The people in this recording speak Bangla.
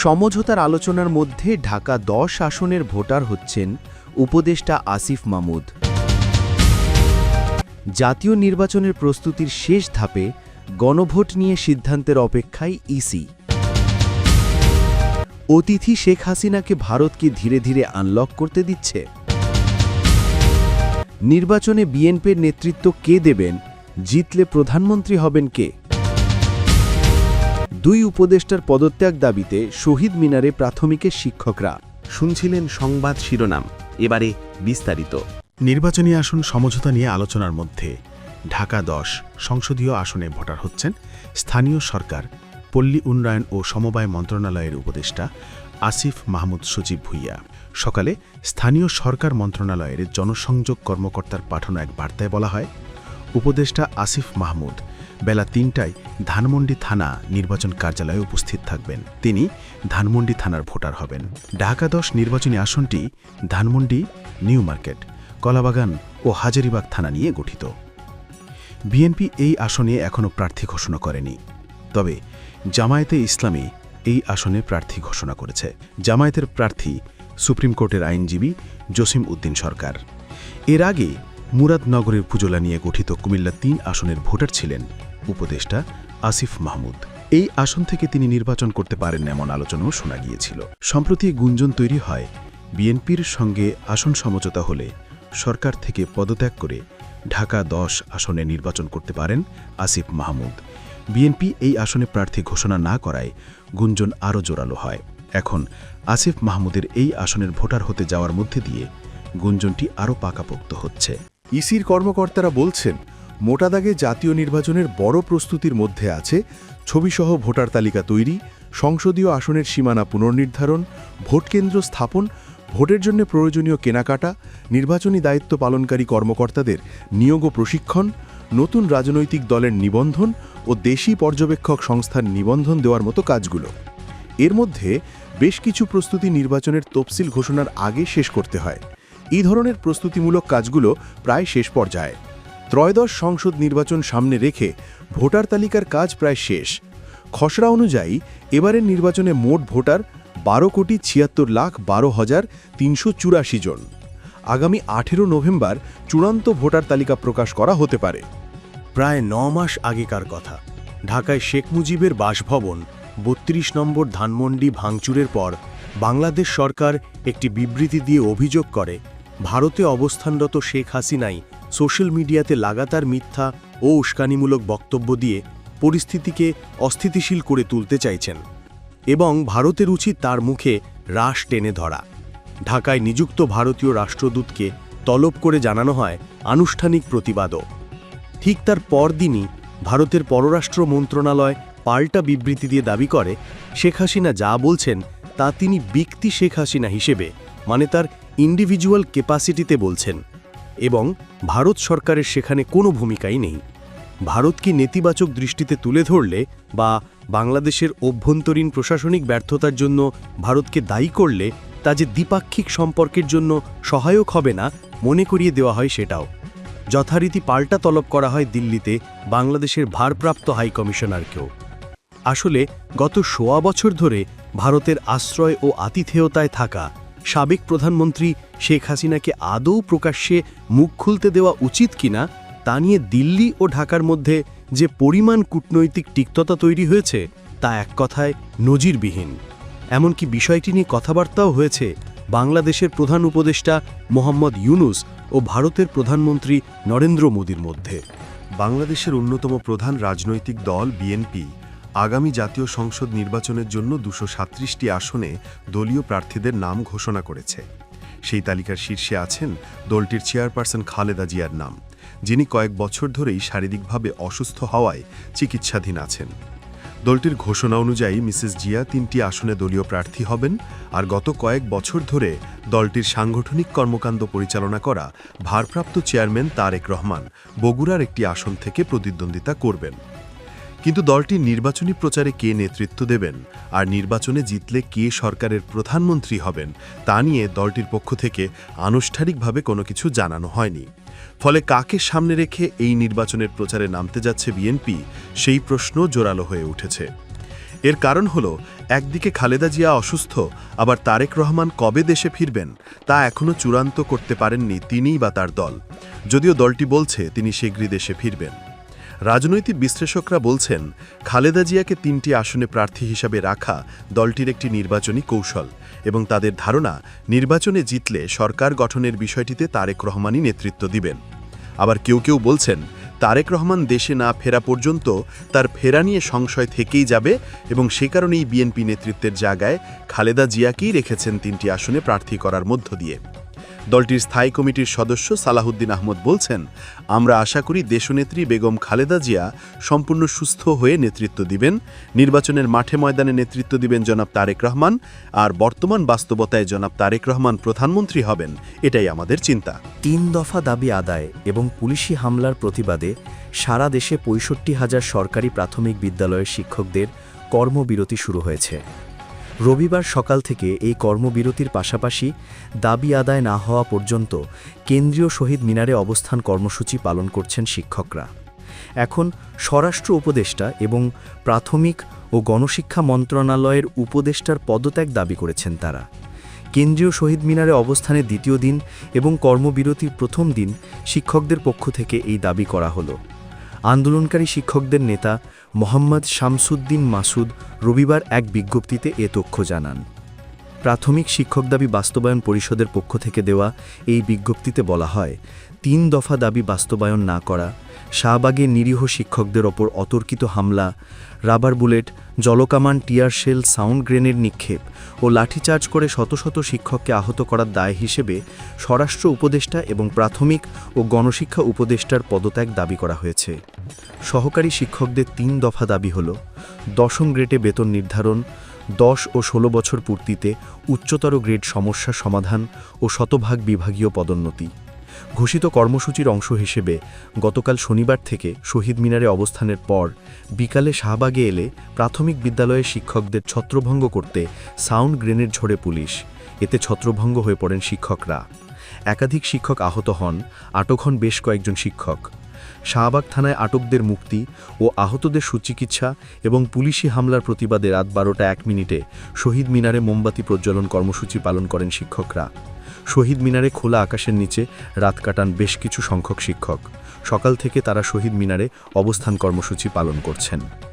সমঝোতার আলোচনার মধ্যে ঢাকা ১০ আসনের ভোটার হচ্ছেন উপদেষ্টা আসিফ মাহমুদ। জাতীয় নির্বাচনের প্রস্তুতির শেষ ধাপে গণভোট নিয়ে সিদ্ধান্তের অপেক্ষায় ইসি। অতিথি শেখ হাসিনাকে ভারতকে ধীরে ধীরে আনলক করতে দিচ্ছে। নির্বাচনে বিএনপির নেতৃত্ব কে দেবেন, জিতলে প্রধানমন্ত্রী হবেন কে? দুই উপদেষ্টার পদত্যাগ দাবিতে শহীদ মিনারে প্রাথমিকের শিক্ষকরা। শুনছিলেন সংবাদ শিরোনাম, এবারে বিস্তারিত। নির্বাচনী আসন সমঝোতা নিয়ে আলোচনার মধ্যে ঢাকা ১০ সংসদীয় আসনে ভোটার হচ্ছেন স্থানীয় সরকার, পল্লী উন্নয়ন ও সমবায় মন্ত্রণালয়ের উপদেষ্টা আসিফ মাহমুদ সজীব ভুঁইয়া। সকালে স্থানীয় সরকার মন্ত্রণালয়ের জনসংযোগ কর্মকর্তার পাঠানো এক বার্তায় বলা হয়, উপদেষ্টা আসিফ মাহমুদ বেলা ৩টায় ধানমন্ডি থানা নির্বাচন কার্যালয়ে উপস্থিত থাকবেন। তিনি ধানমন্ডি থানার ভোটার হবেন। ঢাকা ১০ নির্বাচনী আসনটি ধানমন্ডি, নিউ মার্কেট, কলাবাগান ও হাজারীবাগ থানা নিয়ে গঠিত। বিএনপি এই আসনে এখনও প্রার্থী ঘোষণা করেনি, তবে জামায়াতে ইসলামী এই আসনে প্রার্থী ঘোষণা করেছে। জামায়াতের প্রার্থী সুপ্রিম কোর্টের আইনজীবী জসিম উদ্দিন সরকার। এর আগে মুরাদনগরের পুজোলা নিয়ে গঠিত কুমিল্লা ৩ আসনের ভোটার ছিলেন উপদেষ্টা আসিফ মাহমুদ। এই আসন থেকে তিনি নির্বাচন করতে পারেন এমন আলোচনাও শোনা গিয়েছিল। সম্প্রতি গুঞ্জন তৈরি হয়, বিএনপির সঙ্গে আসন সমঝোতা হলে সরকার থেকে পদত্যাগ করে ঢাকা ১০ আসনে নির্বাচন করতে পারেন আসিফ মাহমুদ। বিএনপি এই আসনে প্রার্থী ঘোষণা না করায় গুঞ্জন আরও জোরালো হয়। এখন আসিফ মাহমুদের এই আসনের ভোটার হতে যাওয়ার মধ্যে দিয়ে গুঞ্জনটি আরও পাকাপোক্ত হচ্ছে। ইসির কর্মকর্তারা বলছেন, মোটা দাগে জাতীয় নির্বাচনের বড় প্রস্তুতির মধ্যে আছে ছবিসহ ভোটার তালিকা তৈরি, সংসদীয় আসনের সীমানা পুনর্নির্ধারণ, ভোটকেন্দ্র স্থাপন, ভোটের জন্য প্রয়োজনীয় কেনাকাটা, নির্বাচনী দায়িত্ব পালনকারী কর্মকর্তাদের নিয়োগ ও প্রশিক্ষণ, নতুন রাজনৈতিক দলের নিবন্ধন ও দেশি পর্যবেক্ষক সংস্থার নিবন্ধন দেওয়ার মতো কাজগুলো। এর মধ্যে বেশ কিছু প্রস্তুতি নির্বাচনের তফসিল ঘোষণার আগে শেষ করতে হয়। এই ধরনের প্রস্তুতিমূলক কাজগুলো প্রায় শেষ পর্যায়ে। ত্রয়োদশ সংসদ নির্বাচন সামনে রেখে ভোটার তালিকার কাজ প্রায় শেষ। খসড়া অনুযায়ী এবারের নির্বাচনে মোট ভোটার ১২,৭৬,১২,৩৮৪ জন। আগামী ১৮ নভেম্বর চূড়ান্ত ভোটার তালিকা প্রকাশ করা হতে পারে। প্রায় ৯ মাস আগেকার কথা। ঢাকায় শেখ মুজিবের বাসভবন ৩২ নম্বর ধানমন্ডি ভাঙচুরের পর বাংলাদেশ সরকার একটি বিবৃতি দিয়ে অভিযোগ করে, ভারতে অবস্থানরত শেখ হাসিনাই সোশ্যাল মিডিয়াতে লাগাতার মিথ্যা ও উস্কানিমূলক বক্তব্য দিয়ে পরিস্থিতিকে অস্থিতিশীল করে তুলতে চাইছেন এবং ভারতের উচিত তার মুখে রাশ টেনে ধরা। ঢাকায় নিযুক্ত ভারতীয় রাষ্ট্রদূতকে তলব করে জানানো হয় আনুষ্ঠানিক প্রতিবাদও। ঠিক তার পরদিনই ভারতের পররাষ্ট্র মন্ত্রণালয় পাল্টা বিবৃতি দিয়ে দাবি করে, শেখ হাসিনা যা বলছেন তা তিনি ব্যক্তি শেখ হাসিনা হিসেবে, মানে তার ইন্ডিভিজুয়াল ক্যাপাসিটিতে বলছেন এবং ভারত সরকারের সেখানে কোনো ভূমিকাই নেই। ভারতকে নেতিবাচক দৃষ্টিতে তুলে ধরলে বা বাংলাদেশের অভ্যন্তরীণ প্রশাসনিক ব্যর্থতার জন্য ভারতকে দায়ী করলে তা যে দ্বিপাক্ষিক সম্পর্কের জন্য সহায়ক হবে না মনে করিয়ে দেওয়া হয় সেটাও। যথারীতি পাল্টা তলব করা হয় দিল্লিতে বাংলাদেশের ভারপ্রাপ্ত হাই কমিশনারকেও। আসলে গত ১৬ বছর ধরে ভারতের আশ্রয় ও আতিথেয়তায় থাকা সাবেক প্রধানমন্ত্রী শেখ হাসিনাকে আদৌ প্রকাশ্যে মুখ খুলতে দেওয়া উচিত কিনা তা নিয়ে দিল্লি ও ঢাকার মধ্যে যে পরিমাণ কূটনৈতিক তিক্ততা তৈরি হয়েছে তা এক কথায় নজিরবিহীন। এমনকি বিষয়টি নিয়ে কথাবার্তাও হয়েছে বাংলাদেশের প্রধান উপদেষ্টা মোহাম্মদ ইউনুস ও ভারতের প্রধানমন্ত্রী নরেন্দ্র মোদির মধ্যে। বাংলাদেশের অন্যতম প্রধান রাজনৈতিক দল বিএনপি আগামী জাতীয় সংসদ নির্বাচনের জন্য ২৩৭টি আসনে দলীয় প্রার্থীদের নাম ঘোষণা করেছে। সেই তালিকার শীর্ষে আছেন দলটির চেয়ারপারসন খালেদা জিয়ার নাম, যিনি কয়েক বছর ধরেই শারীরিকভাবে অসুস্থ হওয়ায় চিকিৎসাধীন আছেন। দলটির ঘোষণা অনুযায়ী মিসেস জিয়া ৩টি আসনে দলীয় প্রার্থী হবেন, আর গত কয়েক বছর ধরে দলটির সাংগঠনিক কর্মকাণ্ড পরিচালনা করা ভারপ্রাপ্ত চেয়ারম্যান তারেক রহমান বগুড়ার একটি আসন থেকে প্রতিদ্বন্দ্বিতা করবেন। কিন্তু দলটির নির্বাচনী প্রচারে কে নেতৃত্ব দেবেন আর নির্বাচনে জিতলে কে সরকারের প্রধানমন্ত্রী হবেন তা নিয়ে দলটির পক্ষ থেকে আনুষ্ঠানিকভাবে কোনো কিছু জানানো হয়নি। ফলে কাকে সামনে রেখে এই নির্বাচনের প্রচারে নামতে যাচ্ছে বিএনপি, সেই প্রশ্ন জোরালো হয়ে উঠেছে। এর কারণ হল একদিকে খালেদা জিয়া অসুস্থ, আবার তারেক রহমান কবে দেশে ফিরবেন তা এখনও চূড়ান্ত করতে পারেননি তিনিই বা তার দল, যদিও দলটি বলছে তিনি শীঘ্রই দেশে ফিরবেন। রাজনৈতিক বিশ্লেষকরা বলছেন, খালেদা জিয়াকে 3টি আসনে প্রার্থী হিসাবে রাখা দলটির একটি নির্বাচনী কৌশল এবং তাদের ধারণা নির্বাচনে জিতলে সরকার গঠনের বিষয়টিতে তারেক রহমানই নেতৃত্ব দিবেন। আবার কেউ কেউ বলছেন, তারেক রহমান দেশে না ফেরা পর্যন্ত তার ফেরা নিয়ে সংশয় থেকেই যাবে এবং সে কারণেই বিএনপি নেতৃত্বের জায়গায় খালেদা জিয়াকেই রেখেছেন 3টি আসনে প্রার্থী করার মধ্য দিয়ে। দলটির স্থায়ী কমিটির সদস্য সালাহুদ্দিন আহমদ বলছেন, আমরা আশা করি দেশনেত্রী বেগম খালেদা জিয়া সম্পূর্ণ সুস্থ হয়ে নেতৃত্ব দিবেন, নির্বাচনের মাঠে ময়দানে নেতৃত্ব দিবেন জনাব তারেক রহমান, আর বর্তমান বাস্তবতায় জনাব তারেক রহমান প্রধানমন্ত্রী হবেন, এটাই আমাদের চিন্তা। 3 দফা দাবি আদায় এবং পুলিশি হামলার প্রতিবাদে সারা দেশে 65,000 সরকারি প্রাথমিক বিদ্যালয়ের শিক্ষকদের কর্মবিরতি শুরু হয়েছে। রবিবার সকাল থেকে এই কর্মবিরতির পাশাপাশি দাবি আদায় না হওয়া পর্যন্ত কেন্দ্রীয় শহীদ মিনারে অবস্থান কর্মসূচি পালন করছেন শিক্ষকরা। এখন স্বরাষ্ট্র উপদেষ্টা এবং প্রাথমিক ও গণশিক্ষা মন্ত্রণালয়ের উপদেষ্টার পদত্যাগ দাবি করেছেন তারা। কেন্দ্রীয় শহীদ মিনারে অবস্থানের 2য় দিন এবং কর্মবিরতির প্রথম দিন শিক্ষকদের পক্ষ থেকে এই দাবি করা হলো। আন্দোলনকারী শিক্ষকদের নেতা মোহাম্মদ শামসুদ্দিন মাসুদ রবিবার এক বিজ্ঞপ্তিতে এ তথ্য জানান। প্রাথমিক শিক্ষক দাবি বাস্তবায়ন পরিষদের পক্ষ থেকে দেওয়া এই বিজ্ঞপ্তিতে বলা হয়, 3 দফা দাবি বাস্তবায়ন না করা, শাহবাগে নিরীহ শিক্ষকদের ওপর অতর্কিত হামলা, রাবার বুলেট, জলকামান, টিয়ার শেল, সাউন্ড গ্রেনেড নিক্ষেপ ও লাঠিচার্জ করে শত শত শিক্ষককে আহত করার দায় হিসেবে স্বরাষ্ট্র উপদেষ্টা এবং প্রাথমিক ও গণশিক্ষা উপদেষ্টার পদত্যাগ দাবি করা হয়েছে। সহকারী শিক্ষকদের 3 দফা দাবি হল, 10ম গ্রেডে বেতন নির্ধারণ, 10 ও 16 বছর পূর্তিতে উচ্চতর গ্রেড সমস্যা সমাধান ও শতভাগ বিভাগীয় পদোন্নতি। ঘোষিত কর্মসূচির অংশ হিসেবে গতকাল শনিবার থেকে শহীদ মিনারে অবস্থানের পর বিকালে শাহবাগে এলে প্রাথমিক বিদ্যালয়ের শিক্ষকদের ছত্রভঙ্গ করতে সাউন্ড গ্রেনেড ছোড়ে পুলিশ। এতে ছত্রভঙ্গ হয়ে পড়েন শিক্ষকরা। একাধিক শিক্ষক আহত হন, আটক হন বেশ কয়েকজন শিক্ষক। শাহবাগ থানায় আটকদের মুক্তি ও আহতদের সুচিকিৎসা এবং পুলিশি হামলার প্রতিবাদে রাত 12টা 1 মিনিটে শহীদ মিনারে মোমবাতি প্রজ্বলন কর্মসূচি পালন করেন শিক্ষকরা। শহীদ মিনারে খোলা আকাশের নিচে রাত কাটান বেশ কিছু সংখ্যক শিক্ষক। সকাল থেকে তারা শহীদ মিনারে অবস্থান কর্মসূচি পালন করছেন।